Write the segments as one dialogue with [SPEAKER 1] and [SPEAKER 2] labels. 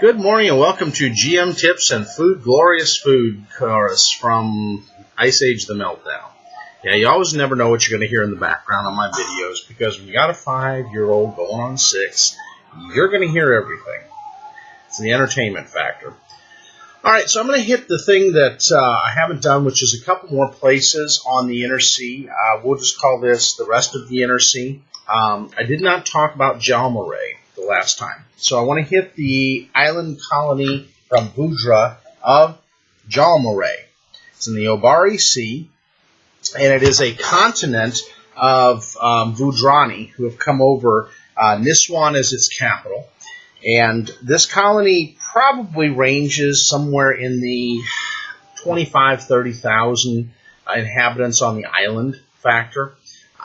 [SPEAKER 1] Good morning and welcome to GM Tips and Food Glorious Food Chorus from Ice Age the Meltdown. Yeah, you always never know what you're going to hear in the background on my videos because when you got a 5-year-old going on 6, you're going to hear everything. It's the entertainment factor. Alright, so I'm going to hit the thing that I haven't done, which is a couple more places on the inner sea. We'll just call this the rest of the inner sea. I did not talk about Jalmery the last time. So I want to hit the island colony from Vudra of Jalmery. It's in the Obari Sea, and it is a continent of Vudrani who have come over. Niswan is its capital, and this colony probably ranges somewhere in the 25,000-30,000 inhabitants on the island factor.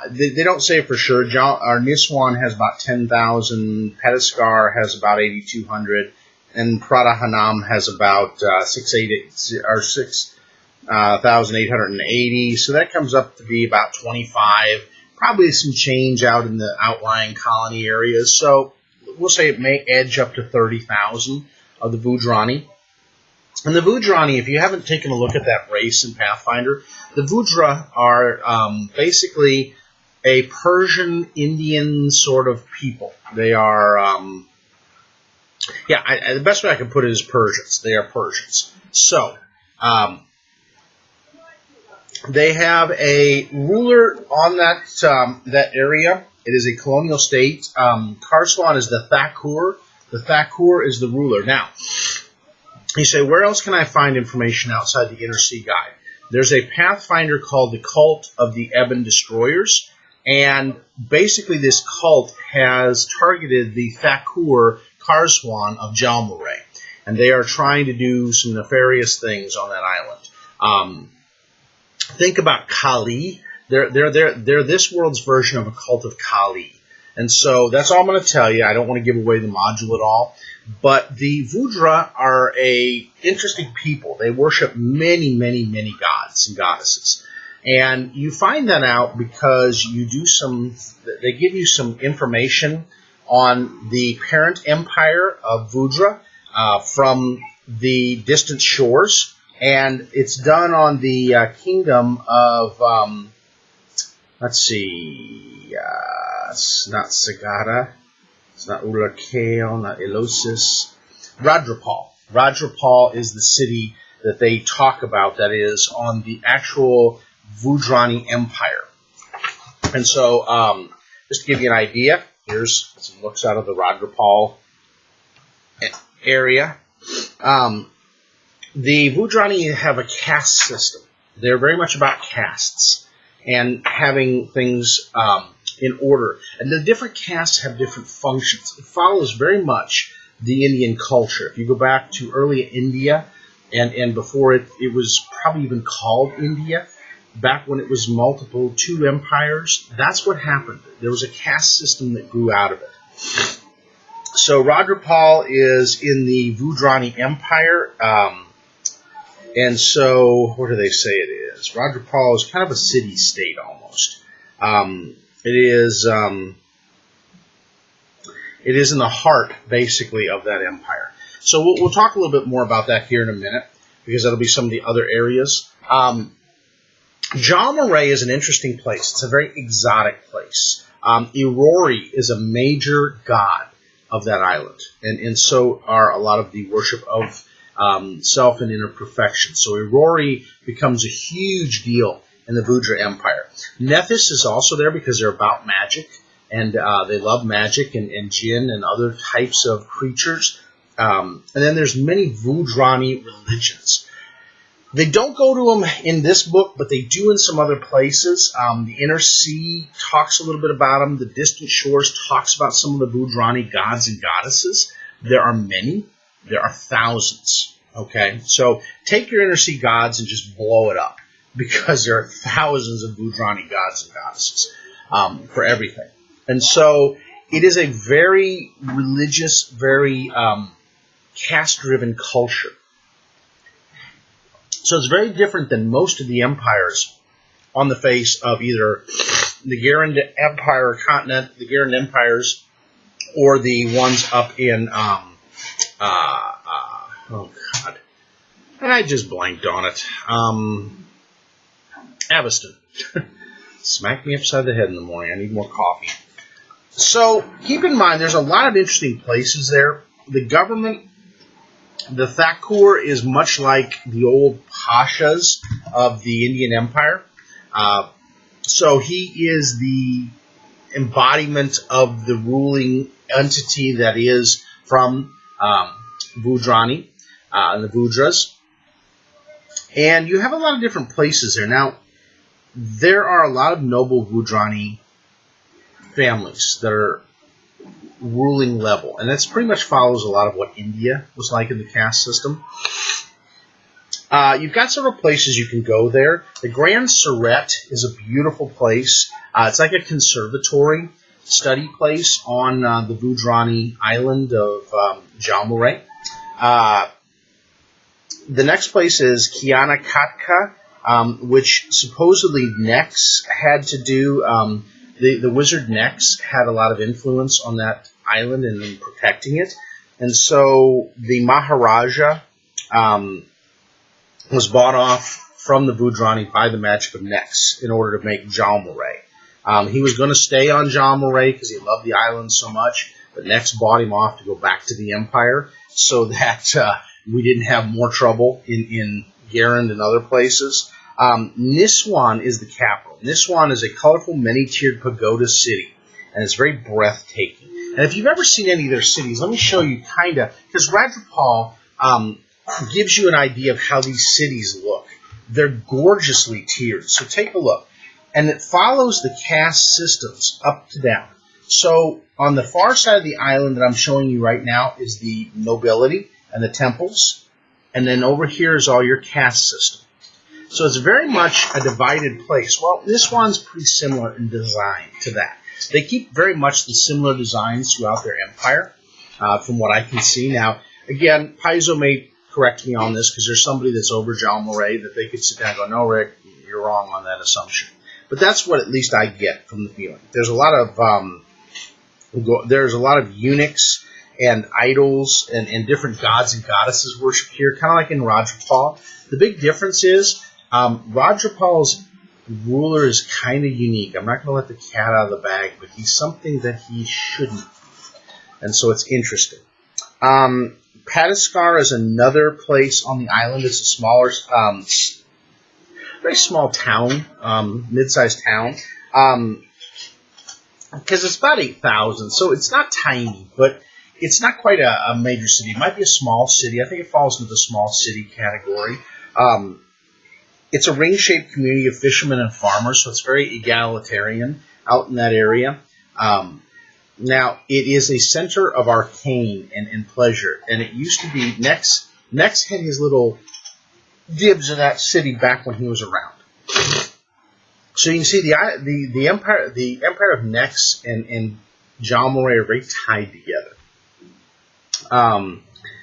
[SPEAKER 1] They don't say for sure. Niswan has about 10,000, Pediskar has about 8,200, and Pradahanam has about 6,880. So that comes up to be about 25. Probably some change out in the outlying colony areas. So we'll say it may edge up to 30,000 of the Vudrani. And the Vudrani, if you haven't taken a look at that race in Pathfinder, the Vudra are basically a Persian Indian sort of people. They are, the best way I can put it is Persians. They are Persians. So, they have a ruler on that area. It is a colonial state. Karslan is the Thakur. The Thakur is the ruler. Now, you say, where else can I find information outside the Inner Sea Guide? There's a Pathfinder called the Cult of the Ebon Destroyers. And basically this cult has targeted the Thakur Karswan of Jalmery. And they are trying to do some nefarious things on that island. Think about Kali. They're this world's version of a cult of Kali. And so that's all I'm going to tell you. I don't want to give away the module at all. But the Vudra are a interesting people. They worship many, many, many gods and goddesses. And you find that out because they give you some information on the parent empire of Vudra from the distant shores. And it's done on the kingdom of, it's not Secada, it's not Ulakale, not Elosis, Radripal. Radripal is the city that they talk about that is on the actual Vudrani Empire. And so, just to give you an idea, here's some looks out of the Radripal area. The Vudrani have a caste system. They're very much about castes and having things in order. And the different castes have different functions. It follows very much the Indian culture. If you go back to early India, and before it was probably even called India, back when it was two empires, that's what happened. There was a caste system that grew out of it. So Radripal is in the Vudrani Empire, and so what do they say it is? Radripal is kind of a city-state almost. It is in the heart, basically, of that empire. So we'll talk a little bit more about that here in a minute, because that'll be some of the other areas. Jalmery is an interesting place. It's a very exotic place. Irori is a major god of that island, and so are a lot of the worship of self and inner perfection. So Irori becomes a huge deal in the Vudra Empire. Nethys is also there because they're about magic, and they love magic and jinn and other types of creatures. And then there's many Vudrani religions. They don't go to them in this book, but they do in some other places. The Inner Sea talks a little bit about them. The Distant Shores talks about some of the Vudrani gods and goddesses. There are many. There are thousands. Okay, so take your Inner Sea gods and just blow it up, because there are thousands of Vudrani gods and goddesses for everything. And so it is a very religious, very caste-driven culture. So it's very different than most of the empires on the face of either the Garand Empire continent, the Garand empires, or the ones up in oh God, and I just blanked on it. Aveston. Smacked me upside the head in the morning. I need more coffee. So keep in mind, there's a lot of interesting places there. The government, the Thakur, is much like the old pashas of the Indian Empire. So he is the embodiment of the ruling entity that is from Vudrani and the Vudras. And you have a lot of different places there. Now, there are a lot of noble Vudrani families that are ruling level, and that's pretty much follows a lot of what India was like in the caste system. You've got several places you can go there. The Grand Suret is a beautiful place. It's like a conservatory study place on the Vudrani island of Jalmery. The next place is Kiana Katka, which supposedly Nex had to do. The wizard Nex had a lot of influence on that island and in protecting it. And so the Maharaja was bought off from the Vudrani by the magic of Nex in order to make Jalmery. He was going to stay on Jalmery because he loved the island so much, but Nex bought him off to go back to the Empire so that we didn't have more trouble in Garand and other places. Niswan is the capital. Niswan is a colorful, many-tiered pagoda city, and it's very breathtaking. And if you've ever seen any of their cities, let me show you kind of, because Radripal gives you an idea of how these cities look. They're gorgeously tiered, so take a look. And it follows the caste systems up to down. So on the far side of the island that I'm showing you right now is the nobility and the temples, and then over here is all your caste system. So it's very much a divided place. Well, this one's pretty similar in design to that. They keep very much the similar designs throughout their empire, from what I can see. Now, again, Paizo may correct me on this because there's somebody that's over Jalmery that they could sit down and go, no, Rick, you're wrong on that assumption. But that's what at least I get from the feeling. There's a lot of eunuchs and idols and different gods and goddesses worshipped here, kind of like in Radripal. The big difference is Radripal's ruler is kind of unique. I'm not going to let the cat out of the bag, but he's something that he shouldn't be. And so it's interesting. Pataskar is another place on the island. It's a smaller, very small town, mid-sized town, because it's about 8,000, so it's not tiny, but it's not quite a major city. It might be a small city. I think it falls into the small city category. It's a ring-shaped community of fishermen and farmers, so it's very egalitarian out in that area. Now, it is a center of arcane and pleasure, and it used to be Nex had his little dibs in that city back when he was around. So you can see the empire of Nex and Jalmery are very tied together.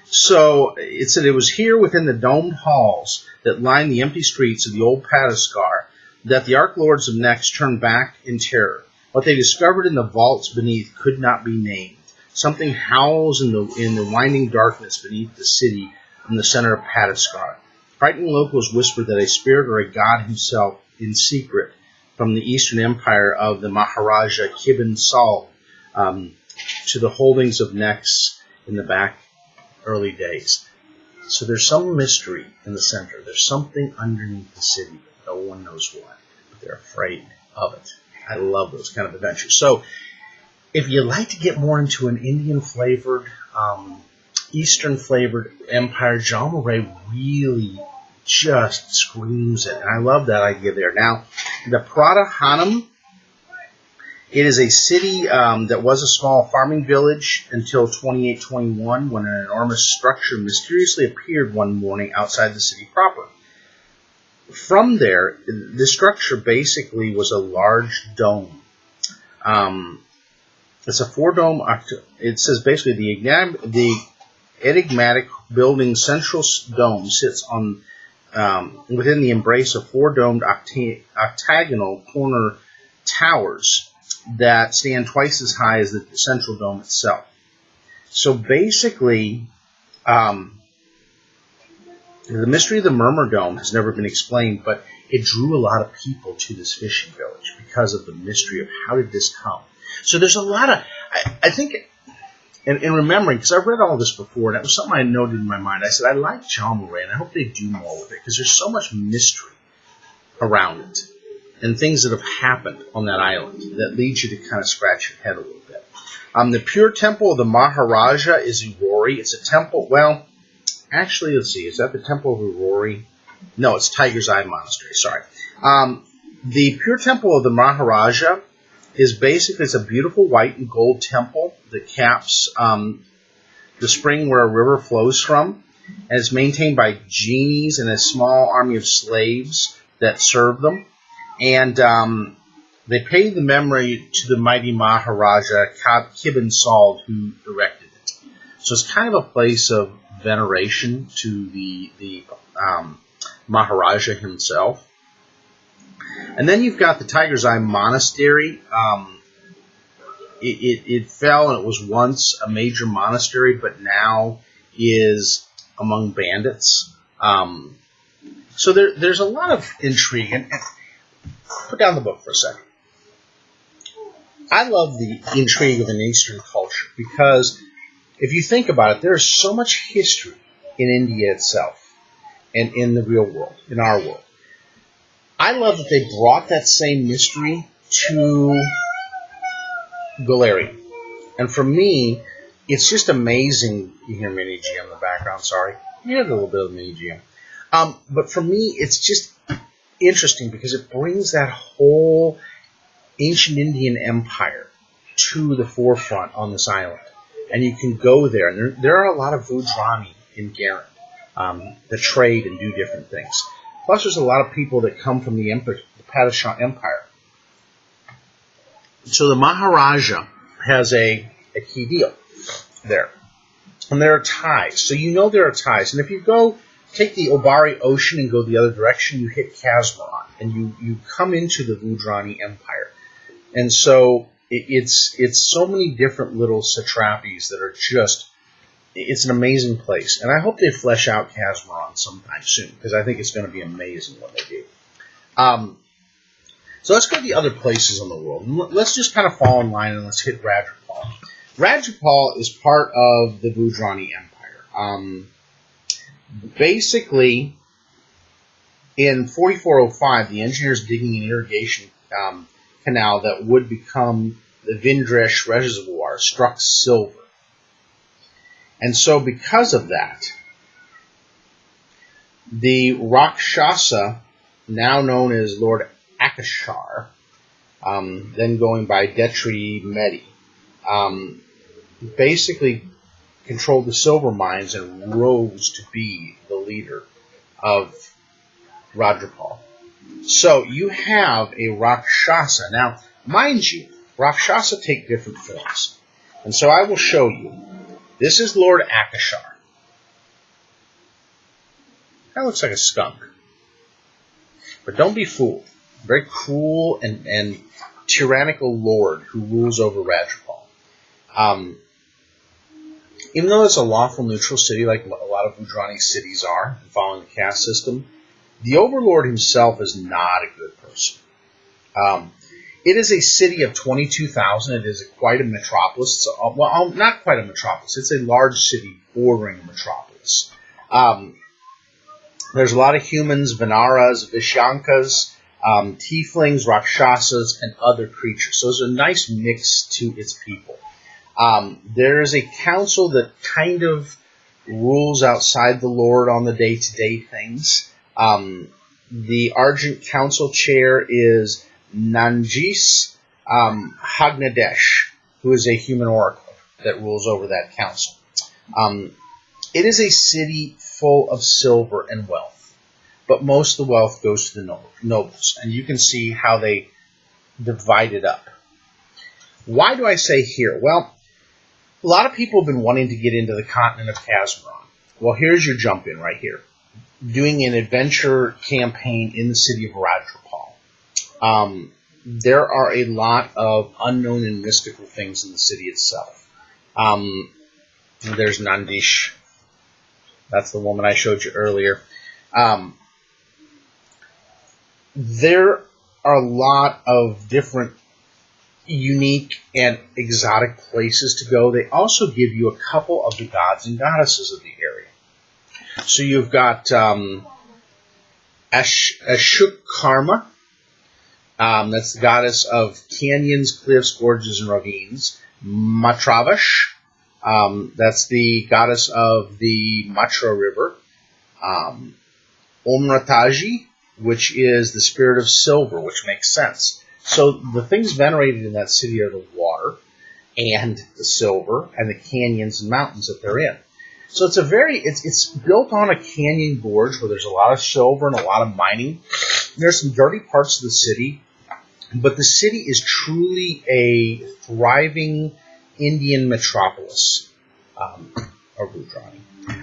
[SPEAKER 1] So it said it was here within the domed halls that line the empty streets of the old Pataskar that the Arch Lords of Nex turned back in terror. What they discovered in the vaults beneath could not be named. Something howls in the winding darkness beneath the city in the center of Pataskar. Frightened locals whispered that a spirit or a god himself, in secret, from the Eastern Empire of the Maharaja Kibin Sal to the holdings of Nex in the back early days. So there's some mystery in the center. There's something underneath the city. No one knows what, but they're afraid of it. I love those kind of adventures. So if you'd like to get more into an Indian-flavored, Eastern-flavored empire, Jalmery really just screams it. And I love that idea there. Now, the Pradahanam, it is a city that was a small farming village until 2821, when an enormous structure mysteriously appeared one morning outside the city proper. From there, the structure basically was a large dome. It's a four-dome. It says basically the enigmatic building's central dome sits on within the embrace of four-domed octagonal corner towers that stand twice as high as the central dome itself. So basically, the mystery of the Murmur Dome has never been explained, but it drew a lot of people to this fishing village because of the mystery of how did this come. So there's a lot of, I think, in remembering, because I've read all this before, and it was something I noted in my mind. I said, I like Jalmery, and I hope they do more with it, because there's so much mystery around it, and things that have happened on that island that leads you to kind of scratch your head a little bit. The pure temple of the Maharaja is Aurori. It's a temple, well, actually, let's see, is that the temple of Aurori? No, it's Tiger's Eye Monastery, sorry. The pure temple of the Maharaja is basically, it's a beautiful white and gold temple that caps the spring where a river flows from, and it's maintained by genies and a small army of slaves that serve them. And they pay the memory to the mighty Maharaja Kibin Sald, who erected it. So it's kind of a place of veneration to the Maharaja himself. And then you've got the Tiger's Eye Monastery. It fell, and it was once a major monastery, but now is among bandits. So there's a lot of intrigue. And put down the book for a second. I love the intrigue of an Eastern culture because if you think about it, there is so much history in India itself and in the real world, in our world. I love that they brought that same mystery to Galarian. And for me, it's just amazing. You hear Mini G in the background, sorry. You hear a little bit of Mini G. But for me, it's just interesting because it brings that whole ancient Indian empire to the forefront on this island. And you can go there. And there are a lot of Vudrani in Garen that trade and do different things. Plus, there's a lot of people that come from the Padishah Empire. So the Maharaja has a key deal there. And there are ties. So you know there are ties. And if you go, take the Obari Ocean and go the other direction, you hit Casmaron. And you come into the Vudrani Empire. And so it's so many different little satrapies that are just, it's an amazing place. And I hope they flesh out Casmaron sometime soon, because I think it's going to be amazing when they do. So let's go to the other places in the world. Let's just kind of fall in line and let's hit Radripal. Radripal is part of the Vudrani Empire. Basically, in 4405, the engineers digging an irrigation canal that would become the Vindresh Reservoir struck silver. And so because of that, the Rakshasa, now known as Lord Akashar, then going by Detri Medi, basically controlled the silver mines and rose to be the leader of Radripal. So you have a Rakshasa. Now, mind you, Rakshasa take different forms. And so I will show you. This is Lord Akashar. That looks like a skunk. But don't be fooled. Very cruel and tyrannical lord who rules over Radripal. Even though it's a lawful neutral city, like a lot of Vudrani cities are, following the caste system, the overlord himself is not a good person. It is a city of 22,000. It is quite a metropolis. Well, not quite a metropolis. It's a large city bordering a metropolis. There's a lot of humans, Vinaras, Vishyankas, tieflings, Rakshasas, and other creatures. So there's a nice mix to its people. There is a council that kind of rules outside the Lord on the day-to-day things. The Argent Council Chair is Nanjis Hagnadesh, who is a human oracle that rules over that council. It is a city full of silver and wealth, but most of the wealth goes to the nobles, and you can see how they divide it up. Why do I say here? Well, a lot of people have been wanting to get into the continent of Casmaron. Well, here's your jump in right here. Doing an adventure campaign in the city of Radripal. There are a lot of unknown and mystical things in the city itself. And there's Nandish. That's the woman I showed you earlier. There are a lot of different unique and exotic places to go. They also give you a couple of the gods and goddesses of the area. So you've got Ashukkarma. That's the goddess of canyons, cliffs, gorges, and ravines. Matravash. That's the goddess of the Matra River. Omrataji, which is the spirit of silver, which makes sense. So the things venerated in that city are the water and the silver and the canyons and mountains that they're in. So it's built on a canyon gorge where there's a lot of silver and a lot of mining. There's some dirty parts of the city, but the city is truly a thriving Indian metropolis, or Gujarati.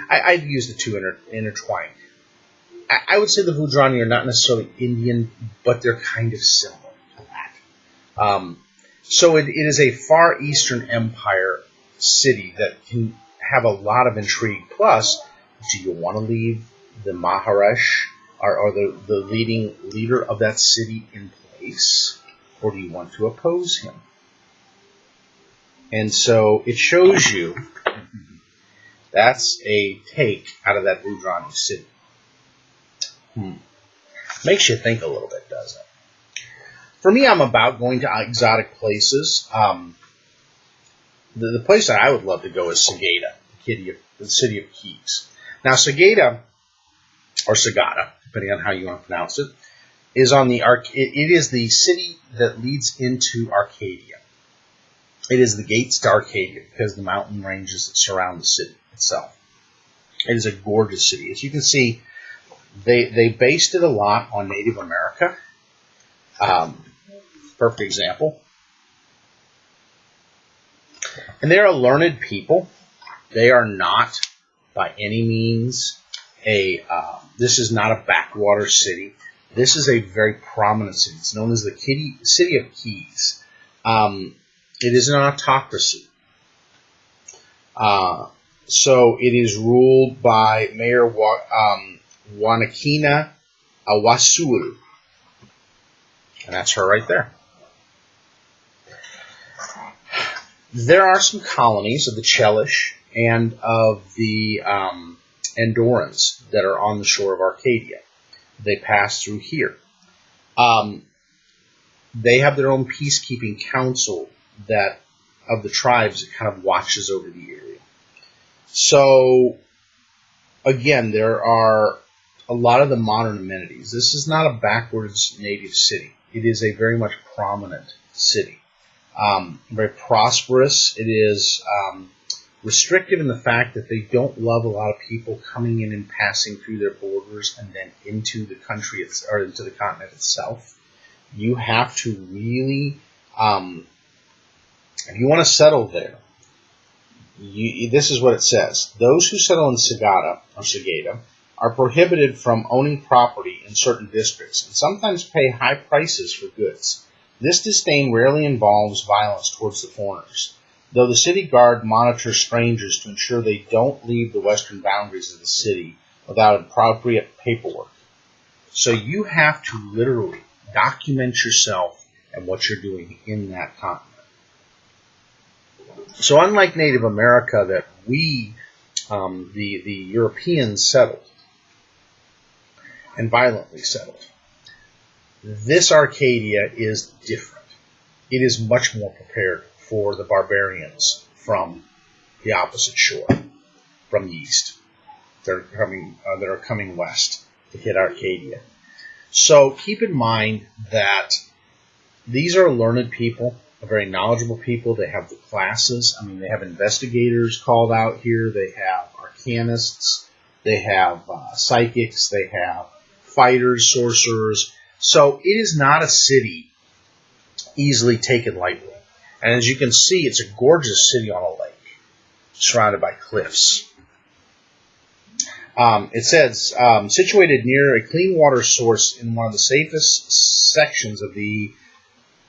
[SPEAKER 1] I'd use the two intertwined. I would say the Gujarati are not necessarily Indian, but they're kind of similar to that. So it is a Far Eastern Empire city that can have a lot of intrigue. Plus, do you want to leave the Maharash or the leading leader of that city in place, or do you want to oppose him? And so it shows you that's a take out of that Gujarati city. Makes you think a little bit, doesn't it? For me, I'm about going to exotic places. The place that I would love to go is Secada, the city of keys. Now, Secada, or Secada, depending on how you want to pronounce it, is on the it is the city that leads into Arcadia. It is the gates to Arcadia because of the mountain ranges that surround the city itself. It is a gorgeous city. As you can see, they based it a lot on Native America. Perfect example. And they're a learned people. They are not, by any means, this is not a backwater city. This is a very prominent city. It's known as the City of Keys. It is an autocracy. So it is ruled by Mayor Wanakina Awasulu. And that's her right there. There are some colonies of the Chelish and of the Andorrans that are on the shore of Arcadia. They pass through here. They have their own peacekeeping council that of the tribes that kind of watches over the area. So, again, there are a lot of the modern amenities. This is not a backwards native city. It is a very much prominent city. Very prosperous. It is restrictive in the fact that they don't love a lot of people coming in and passing through their borders and then into the country or into the continent itself. You have to really, if you want to settle there, this is what it says. Those who settle in Secada are prohibited from owning property in certain districts and sometimes pay high prices for goods. This disdain rarely involves violence towards the foreigners, though the city guard monitors strangers to ensure they don't leave the western boundaries of the city without appropriate paperwork. So you have to literally document yourself and what you're doing in that continent. So unlike Native America that we, the Europeans, settled and violently settled, this Arcadia is different. It is much more prepared for the barbarians from the opposite shore, from the east. That are coming west to hit Arcadia. So keep in mind that these are learned people, very knowledgeable people. They have the classes. I mean, they have investigators called out here. They have arcanists. They have psychics. They have fighters, sorcerers. So it is not a city easily taken lightly. And as you can see, it's a gorgeous city on a lake, surrounded by cliffs. It says, situated near a clean water source in one of the safest sections of the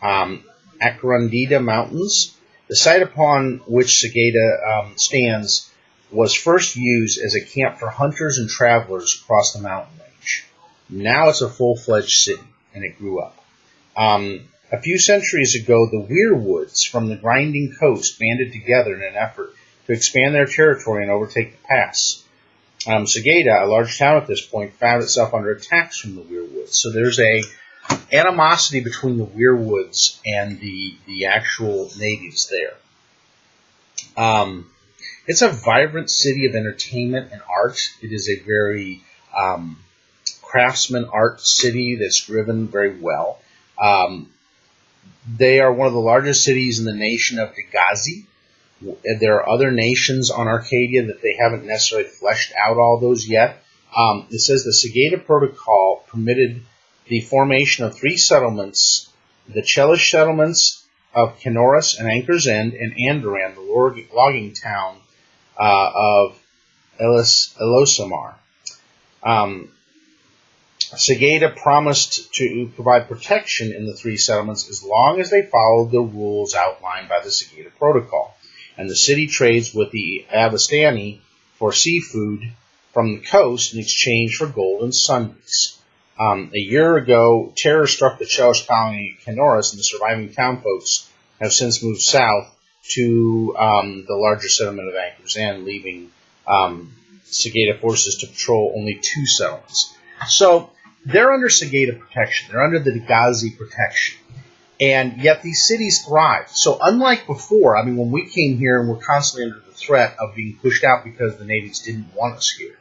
[SPEAKER 1] Akrandida Mountains, the site upon which Secada stands was first used as a camp for hunters and travelers across the mountain range. Now it's a full-fledged city, and it grew up. A few centuries ago, the weirwoods from the grinding coast banded together in an effort to expand their territory and overtake the pass. Secada, a large town at this point, found itself under attacks from the weirwoods. So there's a animosity between the weirwoods and the actual natives there. It's a vibrant city of entertainment and art. It is a very craftsman art city that's driven very well. They are one of the largest cities in the nation of Dagazi. There are other nations on Arcadia that they haven't necessarily fleshed out all those yet. It says the Secada Protocol permitted the formation of 3 settlements, the Chelish settlements of Canoris and Anchor's End, and Andoran, the logging town of Elosamar. Secada promised to provide protection in the 3 settlements as long as they followed the rules outlined by the Secada Protocol. And the city trades with the Avistani for seafood from the coast in exchange for gold and sundries. A year ago, terror struck the Chelish colony of Canoris, and the surviving townfolks have since moved south to the larger settlement of Anchor's End, leaving Secada forces to patrol only 2 settlements. So they're under Secada protection. They're under the Dagazi protection. And yet these cities thrive. So unlike before, I mean, when we came here and we're constantly under the threat of being pushed out because the natives didn't want us here,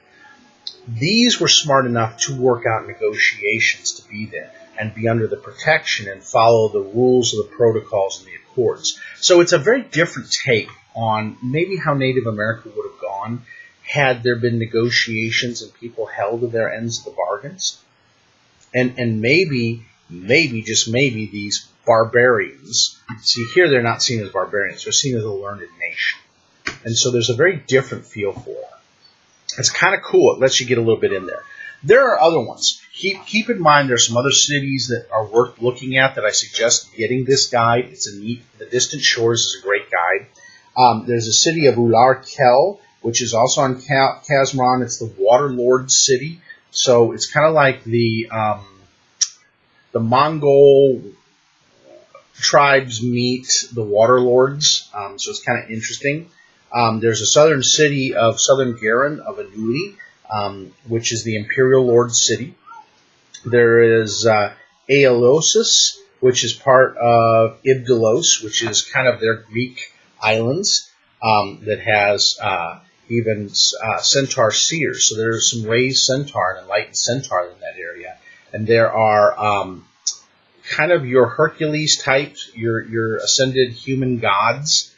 [SPEAKER 1] these were smart enough to work out negotiations to be there and be under the protection and follow the rules of the protocols and the accords. So it's a very different take on maybe how Native America would have gone had there been negotiations and people held to their ends of the bargains. And maybe, just maybe, these barbarians, see here they're not seen as barbarians, they're seen as a learned nation. And so there's a very different feel for it. It's kind of cool. It lets you get a little bit in there. There are other ones. Keep in mind there's some other cities that are worth looking at that I suggest getting this guide. It's a neat, The Distant Shores is a great guide. There's a city of Ular Kel, which is also on Casmaron. It's the Waterlords city. So it's kind of like the Mongol tribes meet the Waterlords. So it's kind of interesting. There's a southern city of Southern Garin of Anuli, which is the Imperial Lord city. There is Aeolosis, which is part of Ibdalos, which is kind of their Greek islands, that has even centaur seers. So there's some raised centaur and enlightened centaur in that area. And there are kind of your Hercules types, your ascended human gods.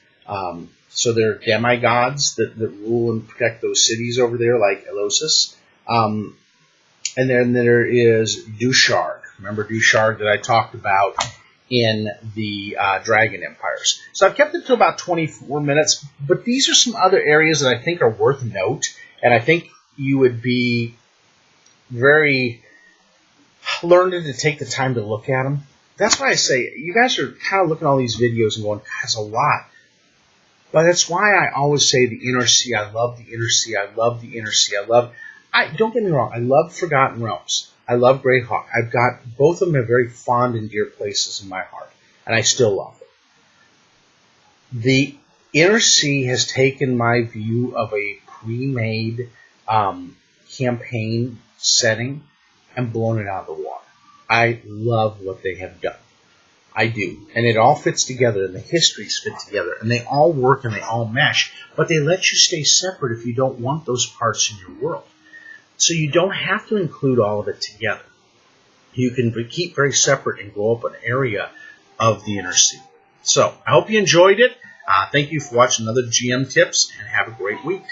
[SPEAKER 1] So they're demigods that rule and protect those cities over there, like Elosis. And then there is Dushard. Remember Dushard that I talked about in the Dragon Empires. So I've kept it to about 24 minutes, but these are some other areas that I think are worth note, and I think you would be very learned to take the time to look at them. That's why I say, you guys are kind of looking at all these videos and going, God, that's a lot. But that's why I always say the Inner Sea. I love the Inner Sea. I love the Inner Sea. Don't get me wrong. I love Forgotten Realms. I love Greyhawk. I've got both of them have very fond and dear places in my heart, and I still love them. The Inner Sea has taken my view of a pre-made campaign setting and blown it out of the water. I love what they have done. I do. And it all fits together, and the histories fit together, and they all work and they all mesh, but they let you stay separate if you don't want those parts in your world. So you don't have to include all of it together. You can keep very separate and grow up an area of the Inner Sea. So I hope you enjoyed it. Thank you for watching another GM Tips, and have a great week.